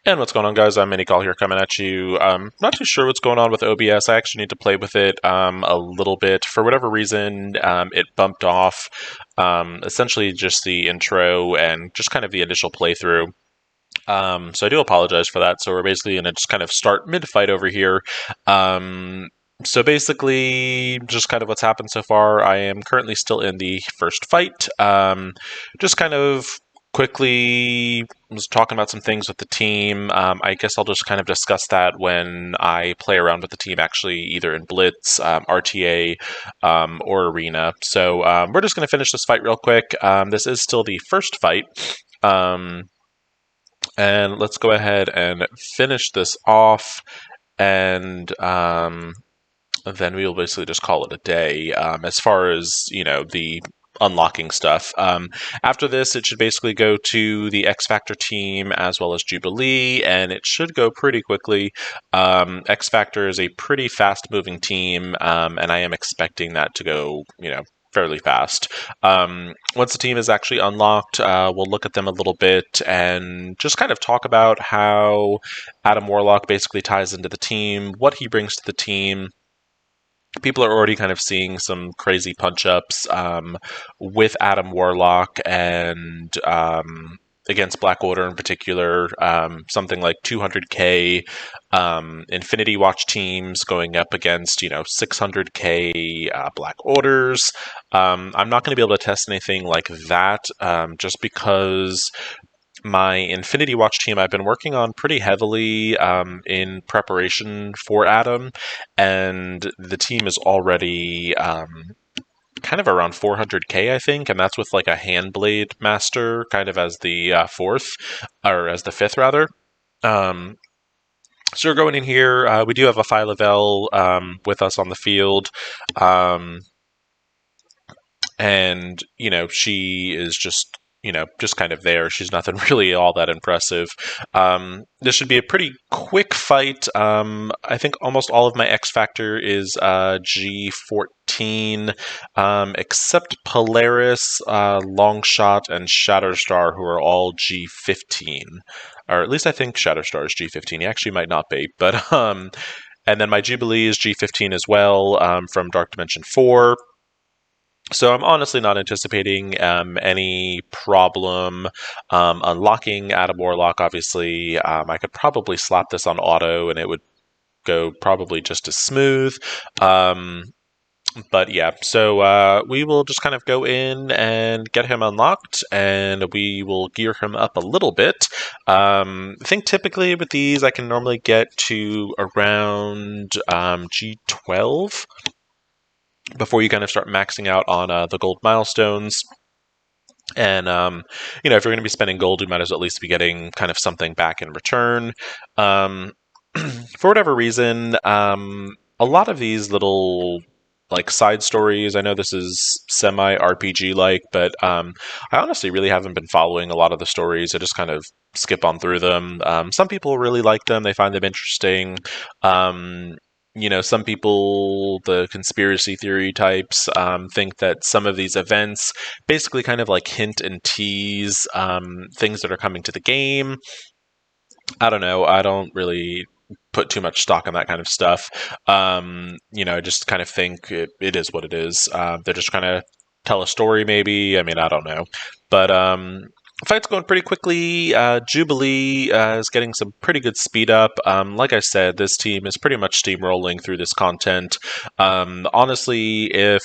And what's going on, guys? I'm Minicall here coming at you. Not too sure what's going on with OBS. I actually need to play with it a little bit. For whatever reason, it bumped off essentially just the intro and just kind of the initial playthrough. So I do apologize for that. So we're basically going to just kind of start mid-fight over here. So basically, just kind of what's happened so far. I am currently still in the first fight. Just kind of quickly was talking about some things with the team. I guess I'll just kind of discuss that when I play around with the team, actually, either in Blitz, RTA, or Arena. So we're just going to finish this fight real quick. This is still the first fight. And let's go ahead and finish this off, and then we will basically just call it a day. As far as, the unlocking stuff. After this, it should basically go to the X Factor team as well as Jubilee, and it should go pretty quickly. X Factor is a pretty fast-moving team, and I am expecting that to go, fairly fast. Once the team is actually unlocked, we'll look at them a little bit and just kind of talk about how Adam Warlock basically ties into the team, what he brings to the team. People are already kind of seeing some crazy punch-ups with Adam Warlock and against Black Order in particular, something like 200k Infinity Watch teams going up against, 600k Black Orders. I'm not going to be able to test anything like that just because my Infinity Watch team I've been working on pretty heavily in preparation for Adam, and the team is already kind of around 400k, I think, and that's with like a Handblade Master kind of as the fourth, or as the fifth rather. So we're going in here. We do have a Phylavel with us on the field. And, she is just kind of there. She's nothing really all that impressive. This should be a pretty quick fight. I think almost all of my X Factor is G14, except Polaris, Longshot, and Shatterstar, who are all G15. Or at least I think Shatterstar is G15. He actually might not be, but and then my Jubilee is G15 as well, from Dark Dimension 4. So I'm honestly not anticipating any problem unlocking Adam Warlock. Obviously, I could probably slap this on auto and it would go probably just as smooth. But yeah, so we will just kind of go in and get him unlocked, and we will gear him up a little bit. I think typically with these I can normally get to around G12 before you kind of start maxing out on the gold milestones. And, if you're going to be spending gold, you might as well at least be getting kind of something back in return. For whatever reason, a lot of these little like side stories, I know this is semi-RPG-like, but I honestly really haven't been following a lot of the stories. I just kind of skip on through them. Some people really like them. They find them interesting. Some people, the conspiracy theory types, think that some of these events basically kind of like hint and tease things that are coming to the game. I don't know. I don't really put too much stock on that kind of stuff. I just kind of think it is what it is. They're just trying to tell a story, maybe. I mean, I don't know. But fight's going pretty quickly. Jubilee is getting some pretty good speed up. Like I said, this team is pretty much steamrolling through this content. Honestly, if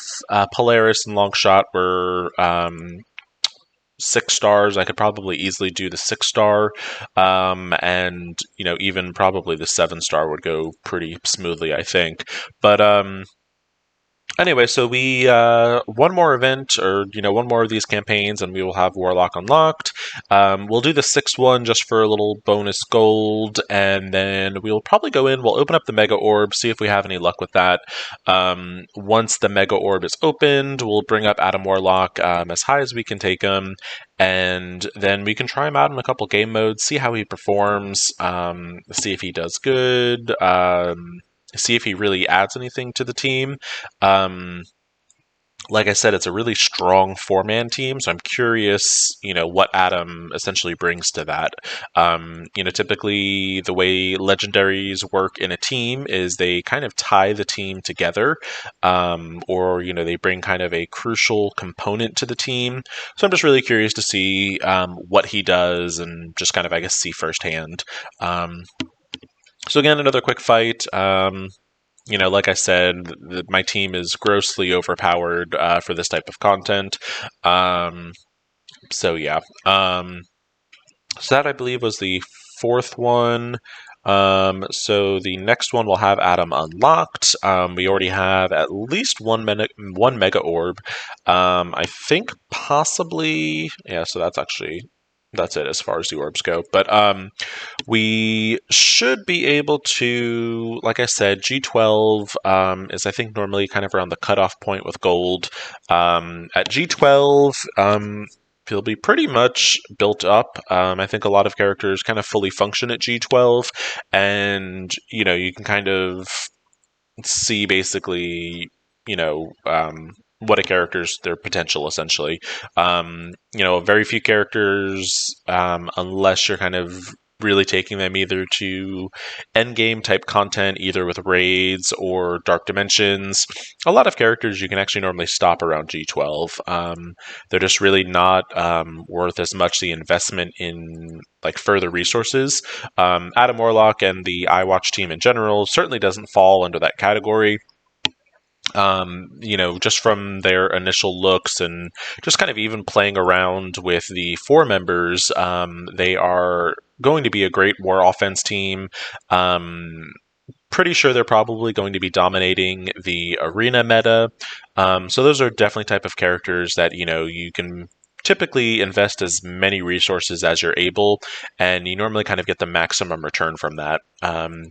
Polaris and Longshot were 6 stars, I could probably easily do the 6-star, and even probably the 7-star would go pretty smoothly, I think. But anyway, so we one more event, or one more of these campaigns, and we will have Warlock unlocked. We'll do the 6th one just for a little bonus gold, and then we'll probably go in. We'll open up the Mega Orb, see if we have any luck with that. Once the Mega Orb is opened, we'll bring up Adam Warlock as high as we can take him, and then we can try him out in a couple game modes, see how he performs, see if he does good. See if he really adds anything to the team. like I said, it's a really strong four-man team, so I'm curious, what Adam essentially brings to that. Typically the way legendaries work in a team is they kind of tie the team together, or they bring kind of a crucial component to the team. So I'm just really curious to see what he does, and just kind of, I guess, see firsthand. So again, another quick fight. Like I said, my team is grossly overpowered for this type of content. Um, so yeah. So that, I believe, was the fourth one. So the next one will have Adam unlocked. We already have at least one mega orb. I think possibly, yeah. So that's it as far as the orbs go. But we should be able to, like I said, G12 is, I think, normally kind of around the cutoff point with gold. At G12, he'll be pretty much built up. I think a lot of characters kind of fully function at G12, and you can kind of see basically, what a character's their potential essentially. Very few characters, unless you're kind of really taking them either to end game type content, either with raids or dark dimensions. A lot of characters you can actually normally stop around G12. They're just really not worth as much the investment in like further resources. Adam Warlock and the iWatch team in general certainly doesn't fall under that category. Just from their initial looks and just kind of even playing around with the four members, they are going to be a great war offense team. Pretty sure they're probably going to be dominating the arena meta. So those are definitely type of characters that you can typically invest as many resources as you're able, and you normally kind of get the maximum return from that.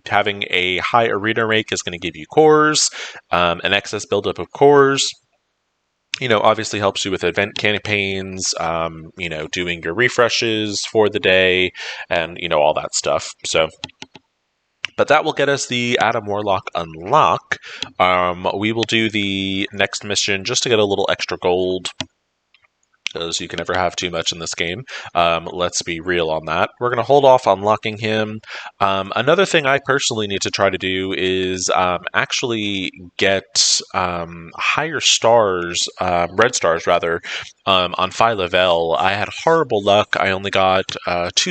Having a high arena rank is going to give you cores, an excess buildup of cores. Obviously helps you with event campaigns, doing your refreshes for the day, and all that stuff. But that will get us the Adam Warlock unlock. We will do the next mission just to get a little extra gold, because you can never have too much in this game. Let's be real on that. We're going to hold off unlocking him. Another thing I personally need to try to do is actually get higher stars, red stars rather, on Phi Level. I had horrible luck. I only got 2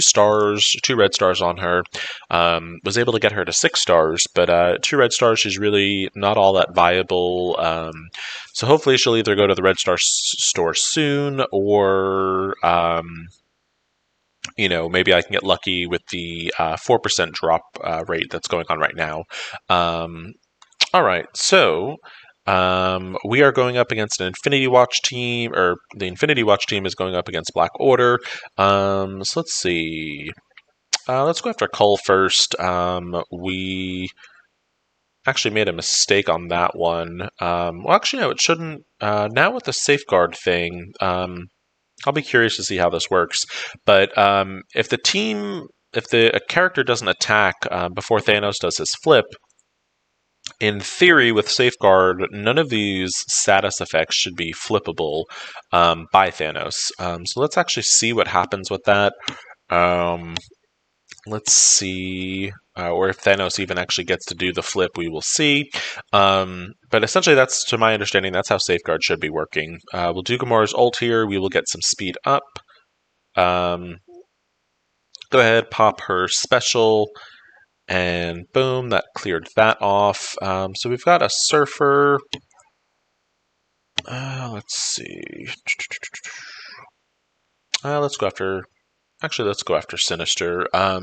red stars on her. Was able to get her to 6 stars, but 2 red stars is really not all that viable. So hopefully she'll either go to the Red Star store soon, or maybe I can get lucky with the 4% drop rate that's going on right now. All right, so we are going up against an Infinity Watch team, or the Infinity Watch team is going up against Black Order. So let's see. Let's go after Cull first. We actually made a mistake on that one. Well, actually, no, it shouldn't. Now with the safeguard thing, I'll be curious to see how this works. But if a character doesn't attack before Thanos does his flip, in theory, with safeguard, none of these status effects should be flippable by Thanos. So let's actually see what happens with that. Let's see, or if Thanos even actually gets to do the flip, we will see. But essentially, that's, to my understanding, that's how Safeguard should be working. We'll do Gamora's ult here. We will get some speed up. Go ahead, pop her special, and boom, that cleared that off. So we've got a Surfer. Let's see. Let's go after Sinister. I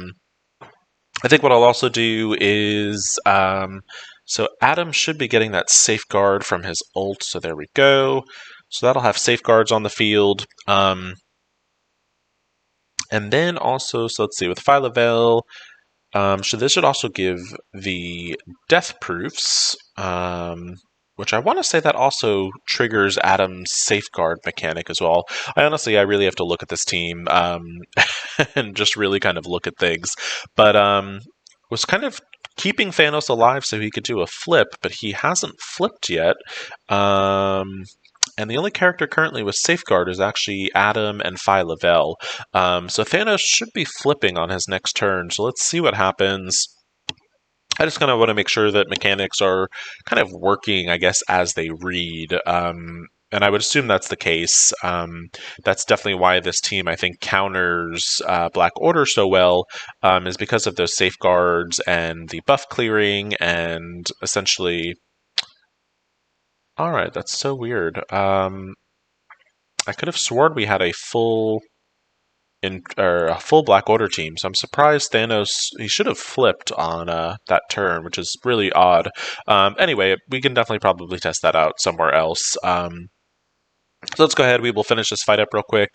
think what I'll also do is, so Adam should be getting that safeguard from his ult, so there we go. So that'll have safeguards on the field. And then also, so let's see, with Phylavel, so this should also give the death proofs, which I want to say that also triggers Adam's safeguard mechanic as well. I really have to look at this team and just really kind of look at things. But was kind of keeping Thanos alive so he could do a flip, but he hasn't flipped yet. And the only character currently with Safeguard is actually Adam and Phi Lavelle. So Thanos should be flipping on his next turn. So let's see what happens. I just kind of want to make sure that mechanics are kind of working, I guess, as they read. And I would assume that's the case. That's definitely why this team, I think, counters Black Order so well, is because of those safeguards and the buff clearing, and essentially. All right, that's so weird. I could have sworn we had a full a full Black Order team. So I'm surprised Thanos. He should have flipped on that turn, which is really odd. Anyway, we can definitely probably test that out somewhere else. So let's go ahead. We will finish this fight up real quick.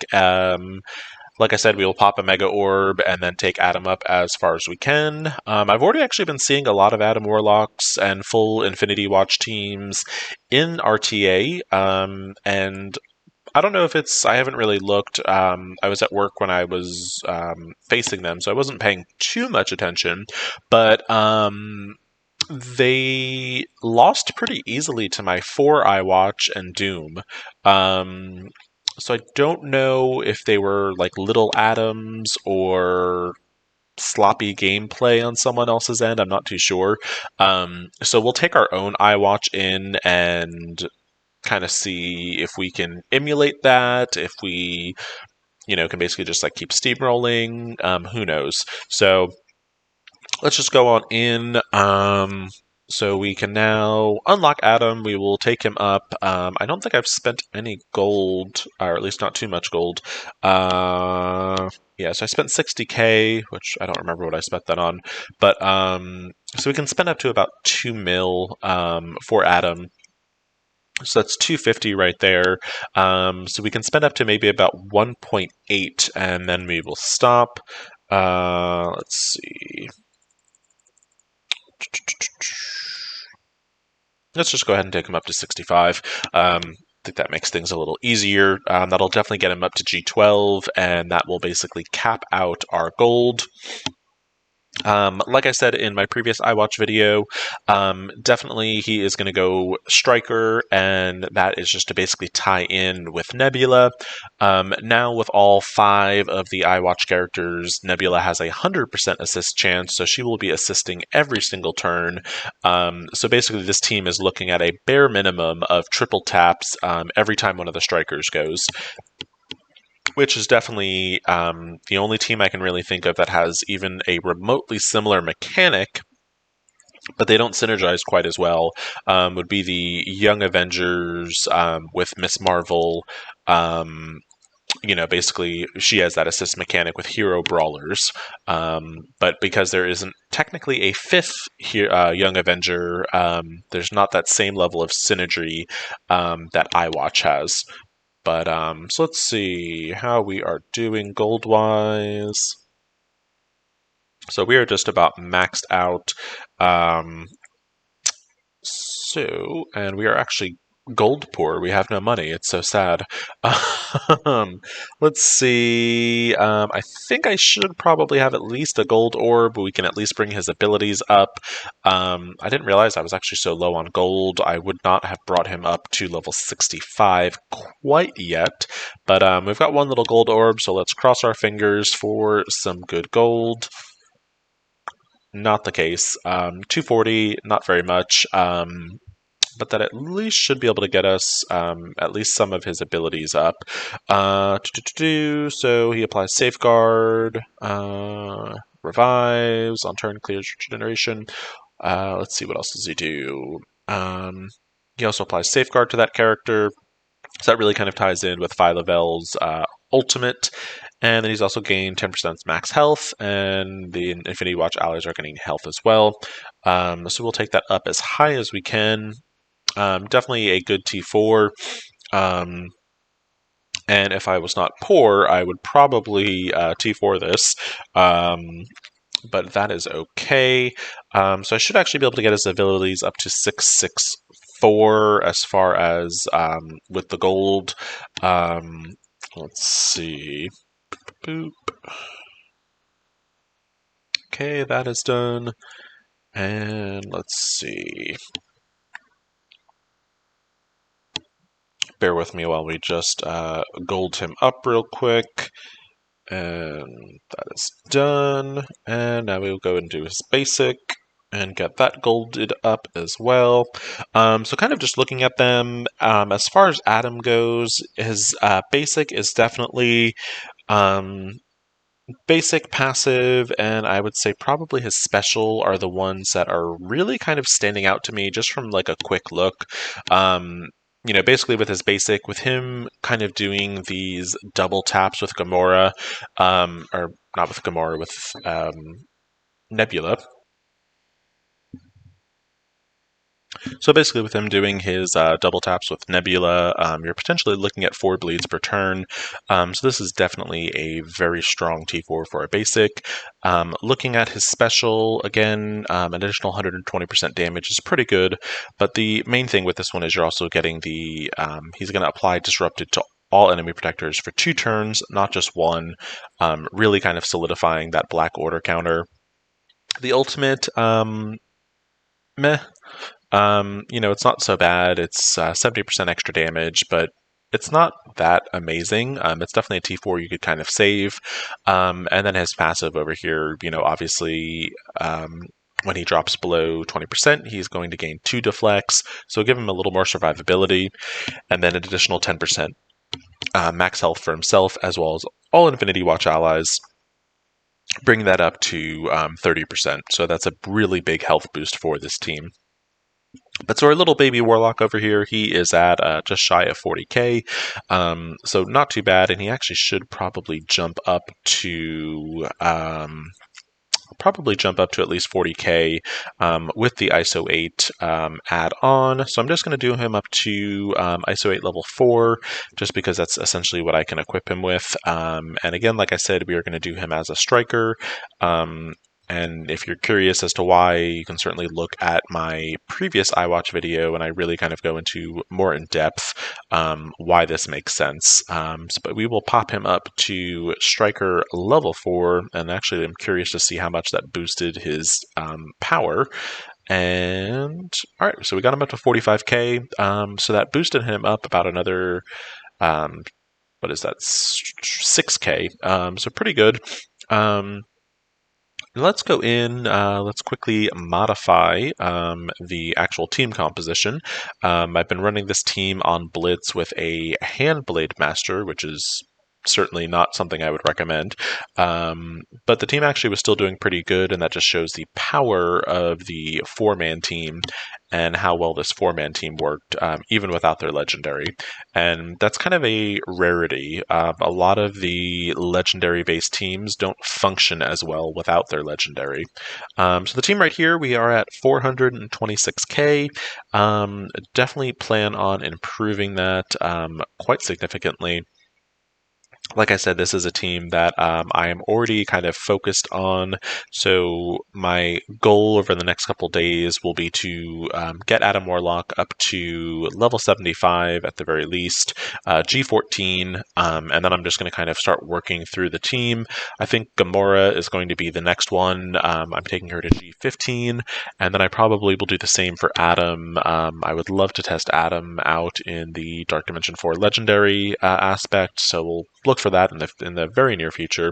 Like I said, we will pop a Mega Orb and then take Adam up as far as we can. I've already actually been seeing a lot of Adam Warlocks and full Infinity Watch teams in RTA, and I don't know if it's. I haven't really looked. I was at work when I was facing them, so I wasn't paying too much attention. But they lost pretty easily to my 4 iWatch and Doom. So I don't know if they were like little atoms or sloppy gameplay on someone else's end. I'm not too sure. So we'll take our own iWatch in and kind of see if we can emulate that, if we, can basically just like keep steamrolling. Who knows? So let's just go on in. So we can now unlock Adam. We will take him up. I don't think I've spent any gold, or at least not too much gold. Yeah, so I spent 60k, which I don't remember what I spent that on. But so we can spend up to about 2 mil for Adam. So that's 250 right there. So we can spend up to maybe about 1.8, and then we will stop. Let's see. Let's just go ahead and take him up to 65. I think that makes things a little easier. That'll definitely get him up to G12, and that will basically cap out our gold. Like I said in my previous iWatch video, definitely he is going to go Striker, and that is just to basically tie in with Nebula. Now with all 5 of the iWatch characters, Nebula has a 100% assist chance, so she will be assisting every single turn. So basically this team is looking at a bare minimum of triple taps every time one of the Strikers goes, which is definitely the only team I can really think of that has even a remotely similar mechanic, but they don't synergize quite as well, would be the Young Avengers with Miss Marvel. Basically, she has that assist mechanic with hero brawlers, but because there isn't technically a 5th Young Avenger, there's not that same level of synergy that iWatch has. But so let's see how we are doing gold-wise. So we are just about maxed out. And we are actually gold poor. We have no money. It's so sad. Let's see. I think I should probably have at least a gold orb. We can at least bring his abilities up. I didn't realize I was actually so low on gold. I would not have brought him up to level 65 quite yet. But we've got one little gold orb, so let's cross our fingers for some good gold. Not the case. 240, not very much. But that at least should be able to get us at least some of his abilities up. So he applies Safeguard, revives on turn, clears regeneration. Let's see, what else does he do? He also applies Safeguard to that character. So that really kind of ties in with Phi Lavelle's ultimate. And then he's also gained 10% max health, and the Infinity Watch allies are getting health as well. So we'll take that up as high as we can. Definitely a good T4. And if I was not poor, I would probably T4 this. But that is okay. So I should actually be able to get his abilities up to 664 as far as with the gold. Let's see. Boop. Okay, that is done. And let's see. bear with me while we just gold him up real quick. And that is done. And now we'll go and do his basic and get that golded up as well. So kind of just looking at them, as far as Adam goes, his basic is definitely basic, passive, and I would say probably his special are the ones that are really kind of standing out to me just from like a quick look. Basically with his basic, with him kind of doing these double taps with Gamora, or not with Gamora, with Nebula. So basically, with him doing his double taps with Nebula, you're potentially looking at 4 bleeds per turn. So this is definitely a very strong T4 for a basic. Looking at his special, again, an additional 120% damage is pretty good. But the main thing with this one is you're also getting the, he's going to apply Disrupted to all enemy protectors for 2 turns, not just 1, really kind of solidifying that Black Order counter. The ultimate, meh. It's not so bad. It's 70% extra damage, but it's not that amazing. It's definitely a T4 you could kind of save. And then his passive over here, obviously, when he drops below 20%, he's going to gain 2 deflects, so give him a little more survivability, and then an additional 10% max health for himself, as well as all Infinity Watch allies. Bring that up to 30%, so that's a really big health boost for this team. But so our little baby Warlock over here, he is at just shy of 40k, so not too bad, and he actually should probably jump up to at least 40k with the ISO 8 add-on. So I'm just going to do him up to ISO 8 level 4, just because that's essentially what I can equip him with. And again, like I said, we are going to do him as a striker. And if you're curious as to why, you can certainly look at my previous iWatch video, and I really kind of go into more in depth why this makes sense. But we will pop him up to Striker level 4, and actually I'm curious to see how much that boosted his power. And all right, so we got him up to 45k. So that boosted him up about another, what is that, 6k. So pretty good. Let's go in, let's quickly modify the actual team composition. I've been running this team on Blitz with a Handblade Master, which is certainly not something I would recommend. But the team actually was still doing pretty good, and that just shows the power of the 4-man team and how well this 4-man team worked, even without their legendary. And that's kind of a rarity. A lot of the legendary-based teams don't function as well without their legendary. So the team right here, we are at 426k. Definitely plan on improving that quite significantly. Like I said, this is a team that I am already kind of focused on. So my goal over the next couple days will be to get Adam Warlock up to level 75 at the very least, G14, and then I'm just going to kind of start working through the team. I think Gamora is going to be the next one. I'm taking her to G15, and then I probably will do the same for Adam. I would love to test Adam out in the Dark Dimension 4 Legendary aspect, so we'll look for that in the very near future.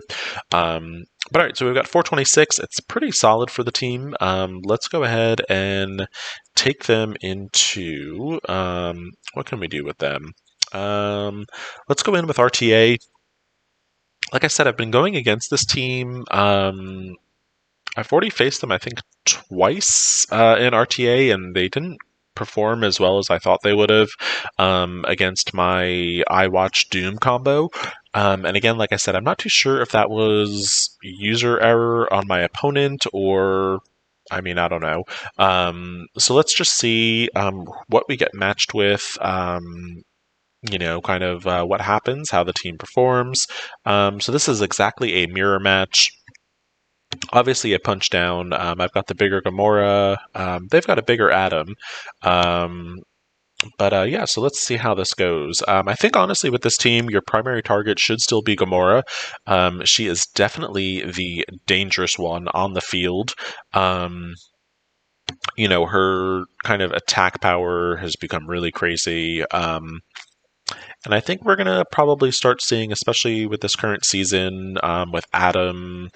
But all right, so we've got 426. It's pretty solid for the team. Let's go ahead and take them into what can we do with them? Let's go in with RTA. Like I said, I've been going against this team. I've already faced them, I think, twice in RTA, and they didn't perform as well as I thought they would have against my iWatch Doom combo. And again, like I said, I'm not too sure if that was user error on my opponent or, I don't know. So let's just see what we get matched with. Kind of what happens, how the team performs. So this is exactly a mirror match. Obviously a punch down. I've got the bigger Gamora. They've got a bigger Adam. But yeah, so let's see how this goes. I think honestly with this team, your primary target should still be Gamora. She is definitely the dangerous one on the field. Her kind of attack power has become really crazy. And I think we're going to probably start seeing, especially with this current season, with Adam,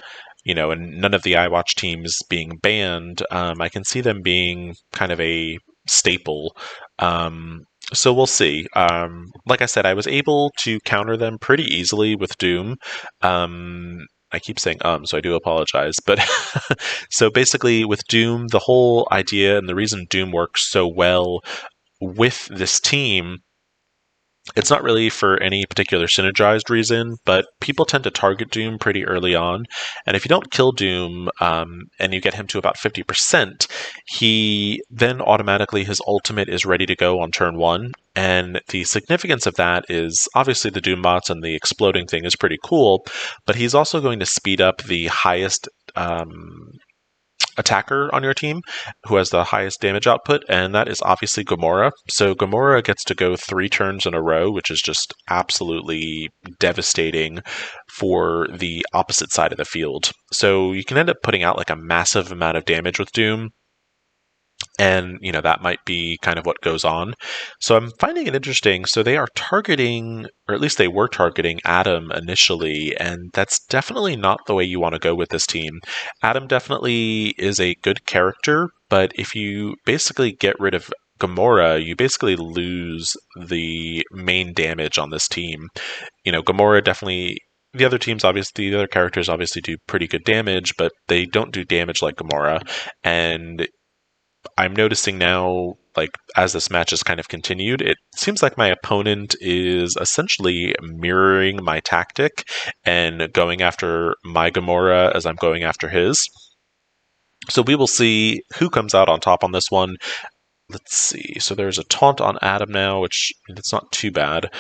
and none of the iWatch teams being banned, I can see them being kind of a staple. So we'll see. Like I said, I was able to counter them pretty easily with Doom. I keep saying so I do apologize. But so basically, with Doom, the whole idea and the reason Doom works so well with this team, it's not really for any particular synergized reason, but people tend to target Doom pretty early on. And if you don't kill Doom and you get him to about 50%, he then automatically, his ultimate is ready to go on turn one. And the significance of that is obviously the Doom bots and the exploding thing is pretty cool, but he's also going to speed up the highest attacker on your team who has the highest damage output, and that is obviously Gamora. So Gamora gets to go 3 turns in a row, which is just absolutely devastating for the opposite side of the field. So you can end up putting out like a massive amount of damage with Doom. And, that might be kind of what goes on. So I'm finding it interesting. So they are targeting, or at least they were targeting Adam initially, and that's definitely not the way you want to go with this team. Adam definitely is a good character, but if you basically get rid of Gamora, you basically lose the main damage on this team. Gamora definitely. The other teams, obviously, the other characters obviously do pretty good damage, but they don't do damage like Gamora. And I'm noticing now, like, as this match has kind of continued, it seems like my opponent is essentially mirroring my tactic and going after my Gamora as I'm going after his. So we will see who comes out on top on this one. Let's see. So there's a taunt on Adam now, which it's not too bad.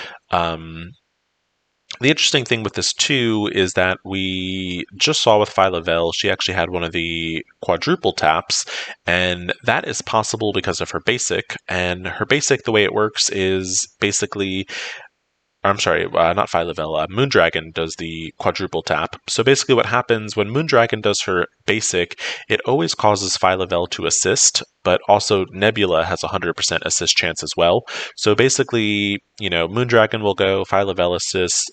The interesting thing with this too is that we just saw with Phyla-Vell, she actually had one of the quadruple taps, and that is possible because of her basic. And her basic, the way it works is basically, I'm sorry, not Phyla-Vell, Moondragon does the quadruple tap. So basically what happens when Moondragon does her basic, it always causes Phyla-Vell to assist, but also Nebula has a 100% assist chance as well. So basically, Moondragon will go, Phyla-Vell assists,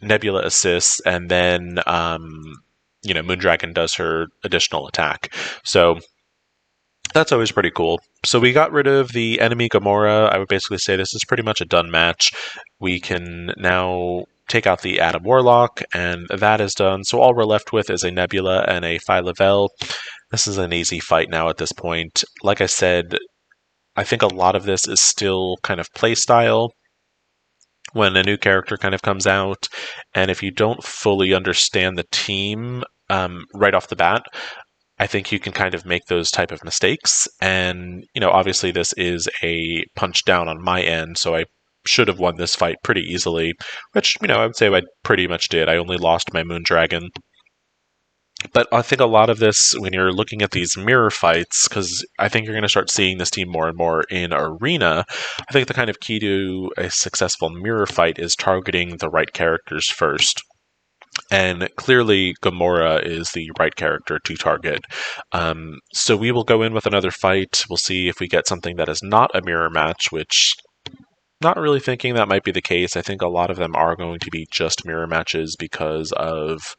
Nebula assists, and then Moondragon does her additional attack. So that's always pretty cool. So we got rid of the enemy Gamora. I would basically say this is pretty much a done match. We can now take out the Adam Warlock, and that is done. So all we're left with is a Nebula and a Phyla-Vell. This is an easy fight now at this point. Like I said, I think a lot of this is still kind of playstyle when a new character kind of comes out, and if you don't fully understand the team right off the bat, I think you can kind of make those type of mistakes. And, obviously this is a punch down on my end, so I should have won this fight pretty easily, which, I would say I pretty much did. I only lost my Moondragon. But I think a lot of this, when you're looking at these mirror fights, because I think you're going to start seeing this team more and more in Arena, I think the kind of key to a successful mirror fight is targeting the right characters first. And clearly, Gamora is the right character to target. So we will go in with another fight. We'll see if we get something that is not a mirror match, which not really thinking that might be the case. I think a lot of them are going to be just mirror matches because of,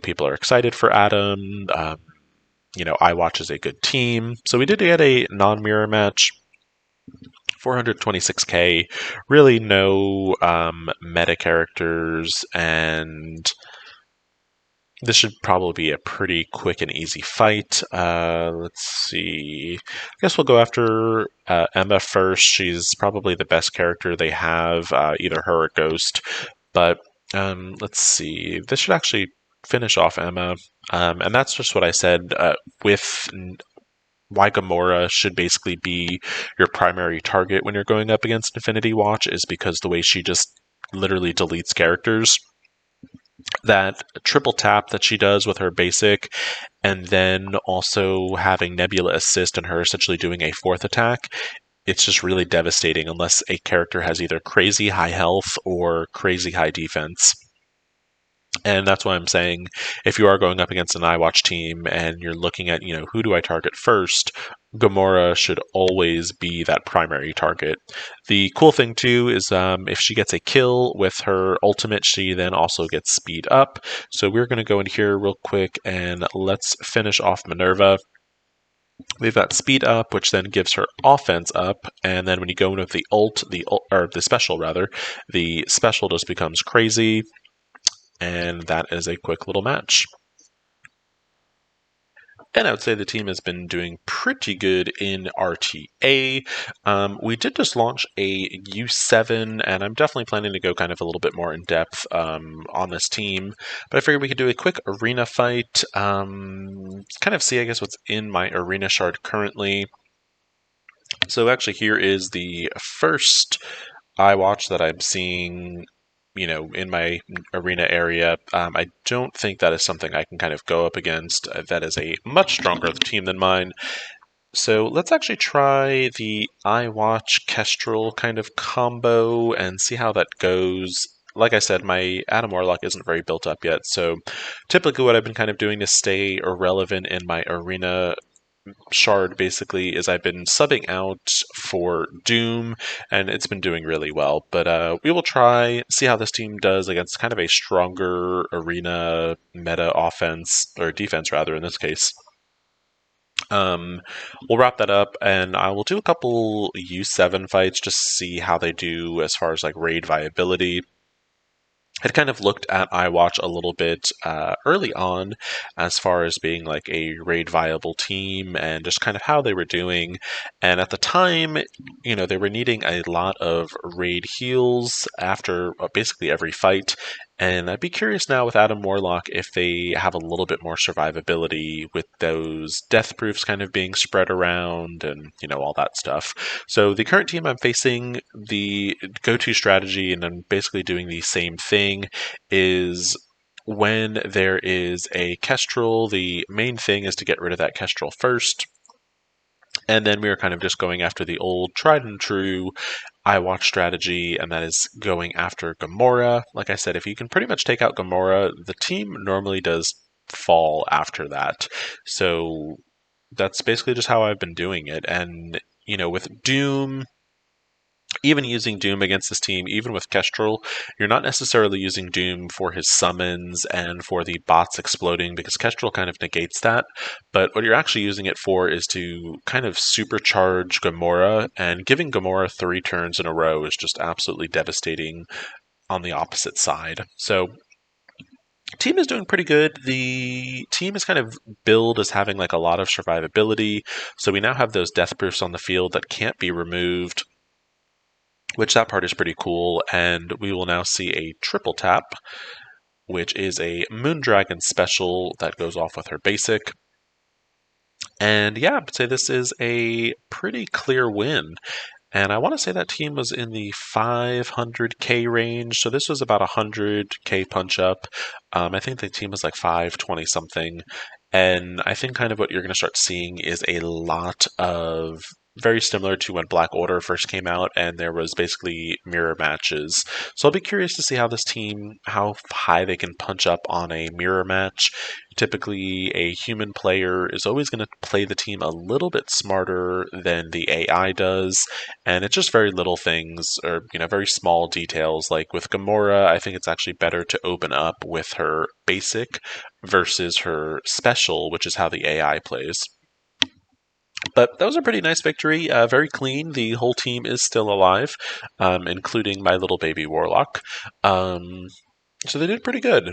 people are excited for Adam. iWatch is a good team. So we did get a non-mirror match. 426k, really no meta characters, and this should probably be a pretty quick and easy fight. Let's see. I guess we'll go after Emma first. She's probably the best character they have, either her or Ghost. But let's see. This should actually finish off Emma. And that's just what I said with why Gamora should basically be your primary target when you're going up against Infinity Watch is because the way she just literally deletes characters. That triple tap that she does with her basic, and then also having Nebula assist and her essentially doing a fourth attack, it's just really devastating unless a character has either crazy high health or crazy high defense. And that's why I'm saying if you are going up against an iWatch team and you're looking at, who do I target first, Gamora should always be that primary target. The cool thing, too, is if she gets a kill with her ultimate, she then also gets speed up. So we're going to go in here real quick and let's finish off Minerva. We've got speed up, which then gives her offense up, and then when you go in with the special rather, the special just becomes crazy, and that is a quick little match. And I would say the team has been doing pretty good in RTA. We did just launch a U7, and I'm definitely planning to go kind of a little bit more in depth on this team. But I figured we could do a quick arena fight, kind of see, I guess, what's in my arena shard currently. So actually, here is the first iWatch that I'm seeing, in my arena area. I don't think that is something I can kind of go up against. That is a much stronger team than mine. So let's actually try the iWatch Kestrel kind of combo and see how that goes. Like I said, my Adam Warlock isn't very built up yet, so typically what I've been kind of doing to stay irrelevant in my arena shard basically is I've been subbing out for Doom, and it's been doing really well. But we will see how this team does against kind of a stronger arena meta offense, or defense rather in this case. We'll wrap that up, and I will do a couple U7 fights just to see how they do as far as like raid viability. Had kind of looked at iWatch a little bit early on as far as being like a raid viable team and just kind of how they were doing. And at the time, they were needing a lot of raid heals after basically every fight. And I'd be curious now with Adam Warlock if they have a little bit more survivability with those death proofs kind of being spread around and, all that stuff. So the current team I'm facing, the go-to strategy, and I'm basically doing the same thing, is when there is a Kestrel, the main thing is to get rid of that Kestrel first. And then we are kind of just going after the old tried and true iWatch strategy, and that is going after Gamora. Like I said, if you can pretty much take out Gamora, the team normally does fall after that. So that's basically just how I've been doing it. And, with Doom, even using Doom against this team, even with Kestrel, you're not necessarily using Doom for his summons and for the bots exploding because Kestrel kind of negates that. But what you're actually using it for is to kind of supercharge Gamora, and giving Gamora 3 turns in a row is just absolutely devastating on the opposite side. So team is doing pretty good. The team is kind of billed as having like a lot of survivability. So we now have those death proofs on the field that can't be removed, which that part is pretty cool. And we will now see a triple tap, which is a Moondragon special that goes off with her basic. And yeah, I'd say this is a pretty clear win. And I want to say that team was in the 500k range, so this was about 100k punch up. I think the team was like 520 something. And I think kind of what you're going to start seeing is a lot of very similar to when Black Order first came out, and there was basically mirror matches. So I'll be curious to see how high they can punch up on a mirror match. Typically, a human player is always going to play the team a little bit smarter than the AI does, and it's just very little things, or very small details. Like with Gamora, I think it's actually better to open up with her basic versus her special, which is how the AI plays. But that was a pretty nice victory. Very clean. The whole team is still alive, including my little baby Warlock. So they did pretty good.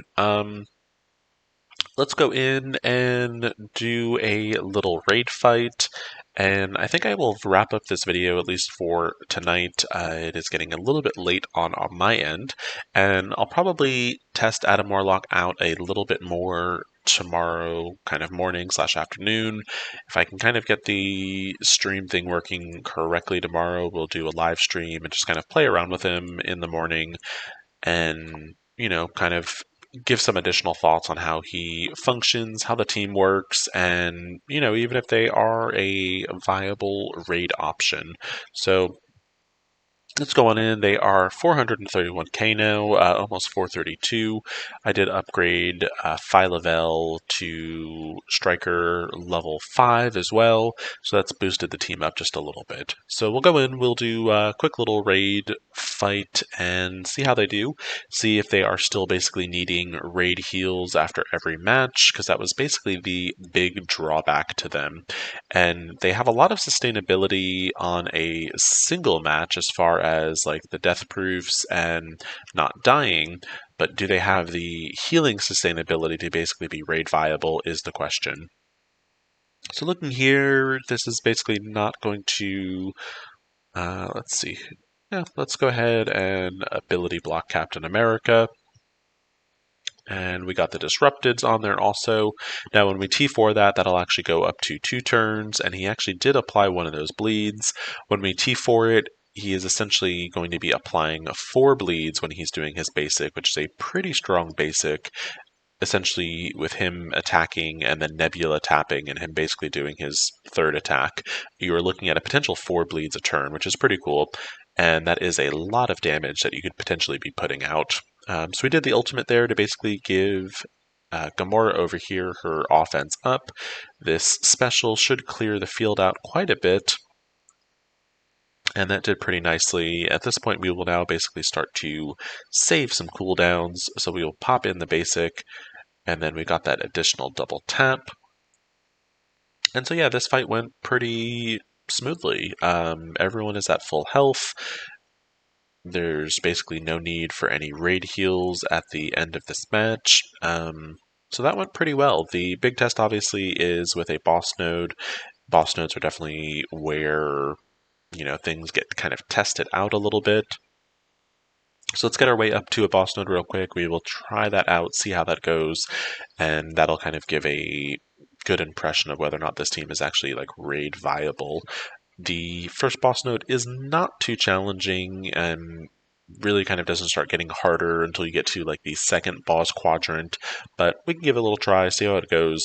Let's go in and do a little raid fight. And I think I will wrap up this video, at least for tonight. It is getting a little bit late on my end. And I'll probably test Adam Warlock out a little bit more tomorrow, kind of morning/afternoon. If I can kind of get the stream thing working correctly tomorrow, we'll do a live stream and just kind of play around with him in the morning and, kind of give some additional thoughts on how he functions, how the team works, and, even if they are a viable raid option. So Let's go on in. They are 431k now, almost 432. I did upgrade Phylavel to Striker level 5 as well, so that's boosted the team up just a little bit. So we'll go in, we'll do a quick little raid fight and see how they do. See if they are still basically needing raid heals after every match, because that was basically the big drawback to them. And they have a lot of sustainability on a single match as far as like the death proofs and not dying, but do they have the healing sustainability to basically be raid viable is the question. So looking here, this is basically not going to, let's see. Yeah, let's go ahead and ability block Captain America. And we got the Disrupteds on there also. Now, when we T4 that, that'll actually go up to 2 turns, and he actually did apply one of those bleeds. When we T4 it, he is essentially going to be applying 4 bleeds when he's doing his basic, which is a pretty strong basic, essentially with him attacking and then Nebula tapping and him basically doing his third attack. You are looking at a potential 4 bleeds a turn, which is pretty cool, and that is a lot of damage that you could potentially be putting out. So we did the ultimate there to basically give Gamora over here her offense up. This special should clear the field out quite a bit, and that did pretty nicely. At this point, we will now basically start to save some cooldowns, so we will pop in the basic, and then we got that additional double tap. And so yeah, this fight went pretty smoothly. Everyone is at full health. There's basically no need for any raid heals at the end of this match. So that went pretty well. The big test obviously is with a boss node. Boss nodes are definitely where, things get kind of tested out a little bit. So let's get our way up to a boss node real quick. We will try that out, see how that goes, and that'll kind of give a good impression of whether or not this team is actually like raid viable. The first boss node is not too challenging and really kind of doesn't start getting harder until you get to like the second boss quadrant, but we can give it a little try, see how it goes.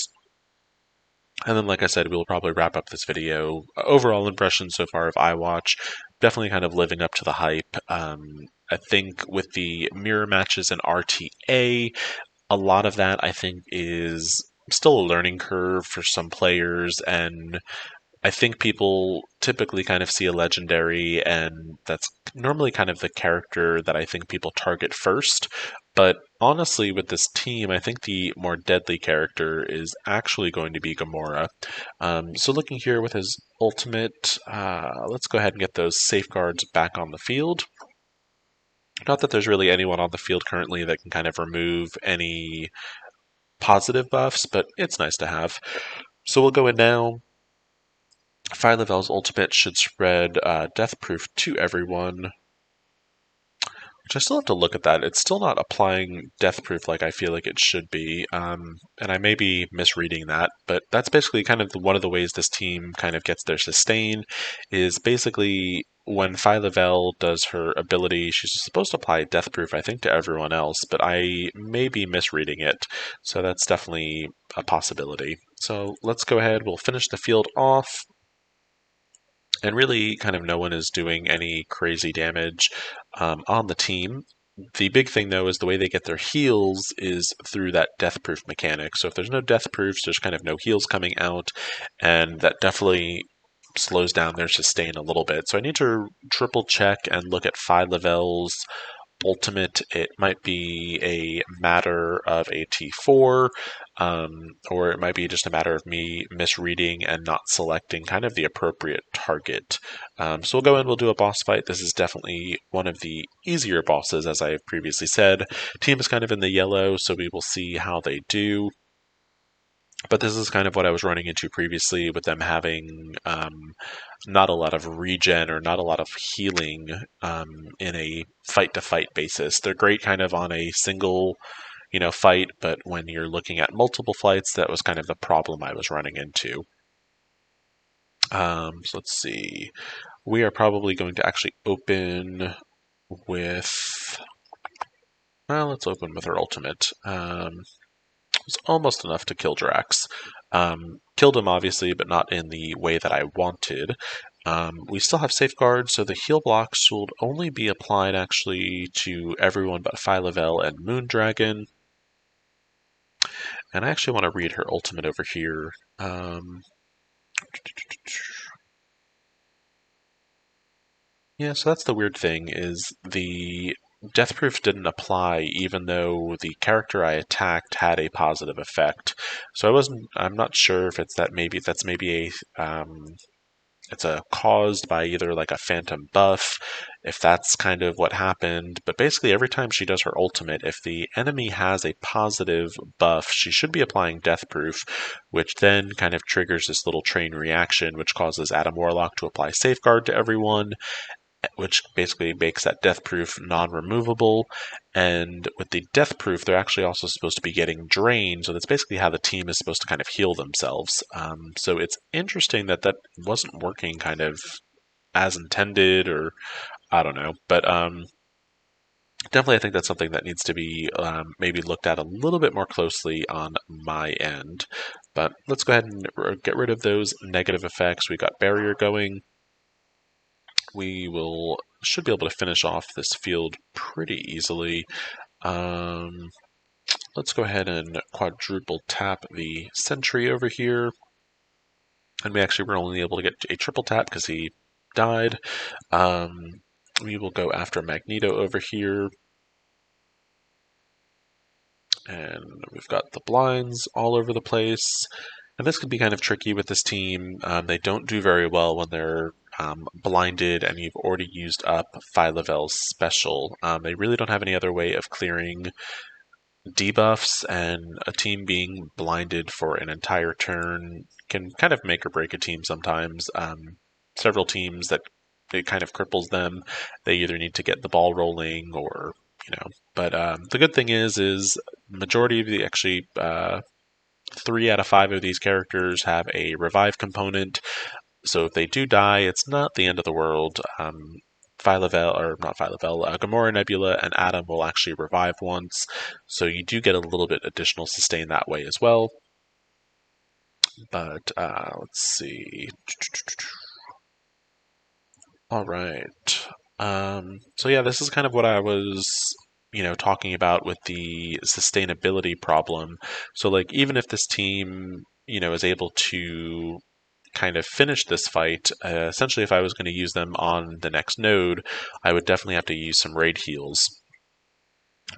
And then, like I said, we'll probably wrap up this video. Overall impression so far of iWatch, definitely kind of living up to the hype. I think with the mirror matches and RTA, a lot of that I think is still a learning curve for some players, and I think people typically kind of see a legendary, and that's normally kind of the character that I think people target first. But honestly, with this team, I think the more deadly character is actually going to be Gamora. So looking here with his ultimate, let's go ahead and get those safeguards back on the field. Not that there's really anyone on the field currently that can kind of remove any positive buffs, but it's nice to have. So we'll go in now. Phylavel's ultimate should spread death proof to everyone, which I still have to look at that. It's still not applying death proof like I feel like it should be, and I may be misreading that, but that's basically kind of one of the ways this team kind of gets their sustain, is basically when Phylavel does her ability, she's supposed to apply death proof, I think, to everyone else, but I may be misreading it, so that's definitely a possibility. So let's go ahead, we'll finish the field off. And really, kind of no one is doing any crazy damage on the team. The big thing, though, is the way they get their heals is through that death proof mechanic. So if there's no death proofs, there's kind of no heals coming out, and that definitely slows down their sustain a little bit. So I need to triple check and look at Phylavel's ultimate. It might be a matter of a T4, or it might be just a matter of me misreading and not selecting kind of the appropriate target. So we'll go in, we'll do a boss fight. This is definitely one of the easier bosses, as I have previously said. Team is kind of in the yellow, so we will see how they do. But this is kind of what I was running into previously with them having not a lot of regen or not a lot of healing in a fight-to-fight basis. They're great kind of on a single, fight, but when you're looking at multiple fights, that was kind of the problem I was running into. So let's see. We are probably going to actually open with... Well, let's open with our ultimate. Was almost enough to kill Drax. Killed him, obviously, but not in the way that I wanted. We still have safeguards, so the heal blocks will only be applied actually to everyone but Phylavel and Moondragon. And I actually want to read her ultimate over here. Yeah, so that's the weird thing, is the Deathproof didn't apply even though the character I attacked had a positive effect. So I'm not sure if that's maybe it's a caused by either like a phantom buff, if that's kind of what happened. But basically every time she does her ultimate, if the enemy has a positive buff, she should be applying Deathproof, which then kind of triggers this little chain reaction, which causes Adam Warlock to apply Safeguard to everyone, which basically makes that death proof non-removable. And with the death proof, they're actually also supposed to be getting drained, so that's basically how the team is supposed to kind of heal themselves. So it's interesting that that wasn't working kind of as intended, or I don't know, but definitely I think that's something that needs to be maybe looked at a little bit more closely on my end. But let's go ahead and get rid of those negative effects. We got barrier going. We should be able to finish off this field pretty easily. Let's go ahead and quadruple tap the sentry over here. And we actually were only able to get a triple tap because he died. We will go after Magneto over here. And we've got the blinds all over the place. And this could be kind of tricky with this team. They don't do very well when they're blinded and you've already used up Phylavel's special. They really don't have any other way of clearing debuffs, and a team being blinded for an entire turn can kind of make or break a team sometimes. Several teams that it kind of cripples them. They either need to get the ball rolling or, but the good thing is majority of the actually 3 out of 5 of these characters have a revive component, so if they do die, it's not the end of the world. Gamora, Nebula, and Adam will actually revive once, so you do get a little bit additional sustain that way as well. But let's see. All right. So yeah, this is kind of what I was, talking about with the sustainability problem. So like, even if this team, is able to kind of finish this fight, essentially if I was going to use them on the next node, I would definitely have to use some raid heals.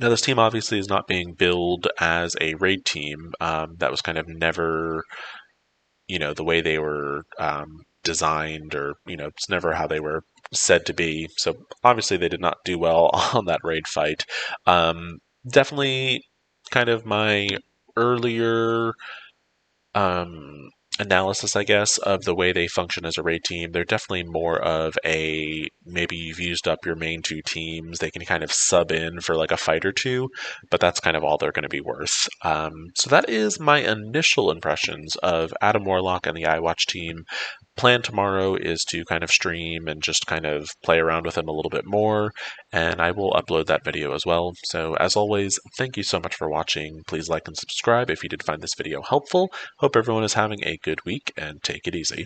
Now this team obviously is not being billed as a raid team. That was kind of never, the way they were designed, or, it's never how they were said to be. So obviously they did not do well on that raid fight. Definitely kind of my earlier analysis, I guess, of the way they function as a raid team. They're definitely more of a, maybe you've used up your main 2 teams, they can kind of sub in for like a fight or two, but that's kind of all they're going to be worth. So that is my initial impressions of Adam Warlock and the iWatch team. Plan tomorrow is to kind of stream and just kind of play around with him a little bit more, and I will upload that video as well. So as always, thank you so much for watching. Please like and subscribe if you did find this video helpful. Hope everyone is having a good week, and take it easy.